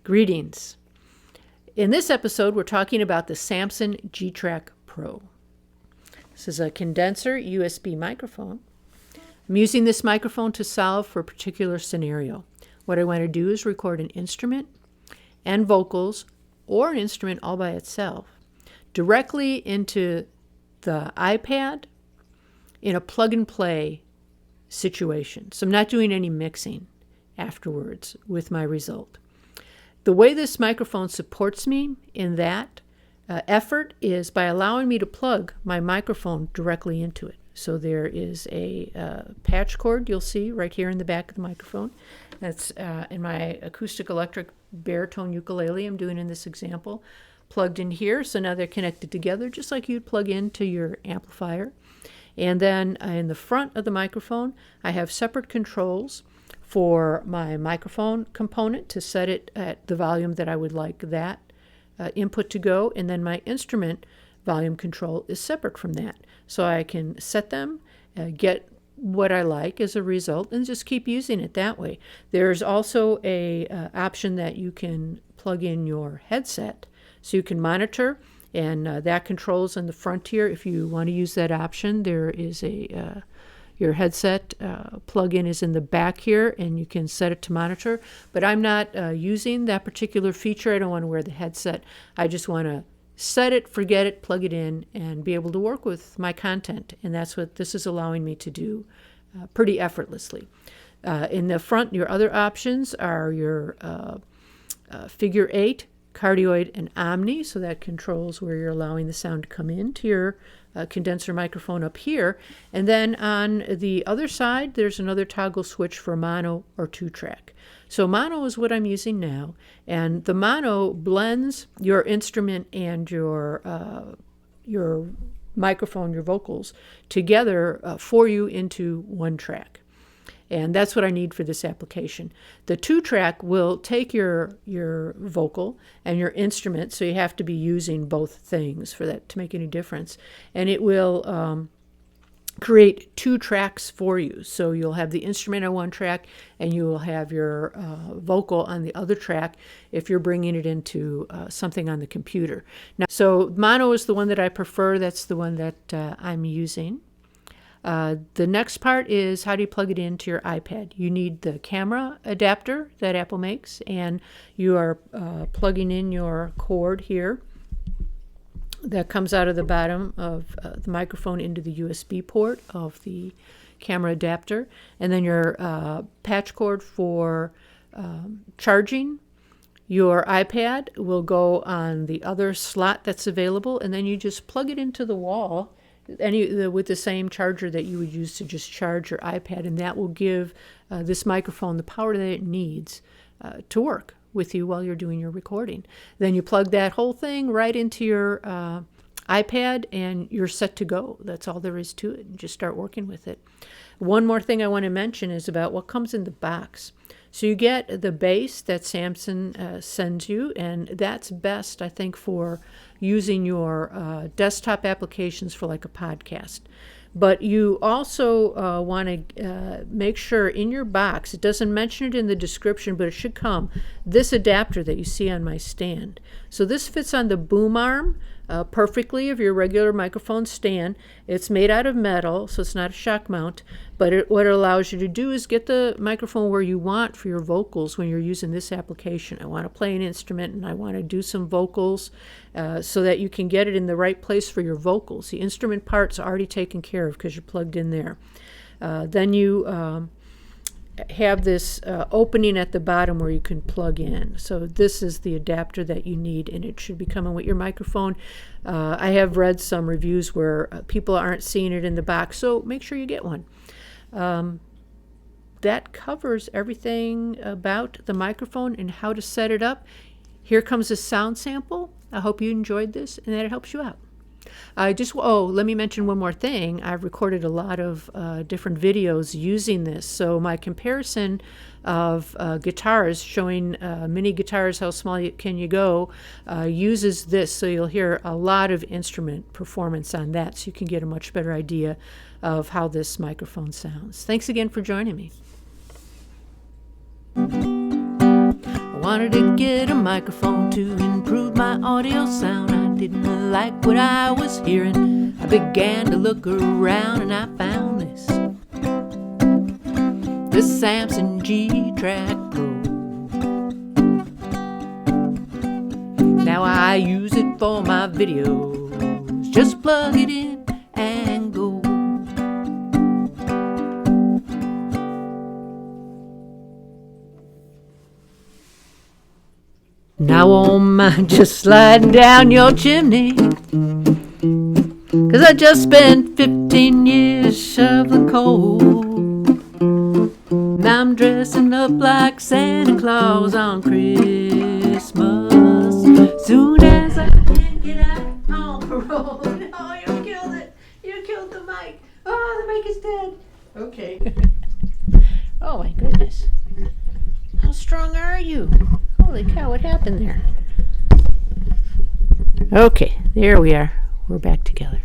Greetings. In this episode, we're talking about the Samson G-Track Pro. This is a condenser USB microphone. I'm using this microphone to solve for a particular scenario. What I want to do is record an instrument and vocals, or an instrument all by itself, directly into the iPad in a plug-and-play situation. So I'm not doing any mixing afterwards with my result. The way this microphone supports me in that effort is by allowing me to plug my microphone directly into it. So there is a patch cord you'll see right here in the back of the microphone. That's in my acoustic electric baritone ukulele I'm doing in this example, plugged in here. So now they're connected together just like you'd plug into your amplifier. And then in the front of the microphone, I have separate controls for my microphone component to set it at the volume that I would like that input to go. And then my instrument volume control is separate from that. So I can set them, get what I like as a result, and just keep using it that way. There's also a option that you can plug in your headset so you can monitor, and that controls on the front here. If you want to use that option, there is your headset plug-in is in the back here, and you can set it to monitor. But I'm not using that particular feature. I don't want to wear the headset. I just want to set it, forget it, plug it in, and be able to work with my content. And that's what this is allowing me to do pretty effortlessly. In the front, your other options are your figure 8, cardioid, and omni. So that controls where you're allowing the sound to come into your condenser microphone up here. And then on the other side, there's another toggle switch for mono or 2-track. So mono is what I'm using now, and the mono blends your instrument and your microphone, your vocals, together for you into one track. And that's what I need for this application. The 2-track will take your vocal and your instrument, so you have to be using both things for that to make any difference. And it will create 2 tracks for you. So you'll have the instrument on one track, and you will have your vocal on the other track if you're bringing it into something on the computer. Now, so mono is the one that I prefer. That's the one that I'm using. The next part is how do you plug it into your iPad. You need the camera adapter that Apple makes, and you are plugging in your cord here that comes out of the bottom of the microphone into the USB port of the camera adapter, and then your patch cord for charging your iPad will go on the other slot that's available, and then you just plug it into the wall with the same charger that you would use to just charge your iPad, and that will give this microphone the power that it needs to work with you while you're doing your recording. Then you plug that whole thing right into your iPad, and you're set to go. That's all there is to it. And just start working with it. One more thing I want to mention is about what comes in the box. So you get the base that Samson sends you, and that's best, I think, for using your desktop applications for like a podcast. But you also want to make sure in your box, it doesn't mention it in the description, but it should come, this adapter that you see on my stand. So this fits on the boom arm perfectly of your regular microphone stand. It's made out of metal, so it's not a shock mount, but what it allows you to do is get the microphone where you want for your vocals when you're using this application. I want to play an instrument and I want to do some vocals so that you can get it in the right place for your vocals. The instrument part's already taken care of because you're plugged in there. Then you have this opening at the bottom where you can plug in. So this is the adapter that you need, and it should be coming with your microphone. I have read some reviews where people aren't seeing it in the box, so make sure you get one. That covers everything about the microphone and how to set it up. Here comes a sound sample. I hope you enjoyed this and that it helps you out. Let me mention one more thing. I've recorded a lot of different videos using this. So my comparison of guitars, showing mini guitars, how small can you go, uses this. So you'll hear a lot of instrument performance on that, so you can get a much better idea of how this microphone sounds. Thanks again for joining me. wanted to get a microphone to improve my audio sound. I didn't like what I was hearing. I began to look around and I found this Samson G-Track Pro. Now I use it for my videos. Just plug it in and go. Now I won't mind just sliding down your chimney, 'cause I just spent 15 years shoveling coal. Now I'm dressing up like Santa Claus on Christmas. Soon as I can get out on parole. Oh, you killed it. You killed the mic. Oh, the mic is dead. Okay. Oh my goodness. How strong are you? Holy cow, what happened there? Okay, there we are. We're back together.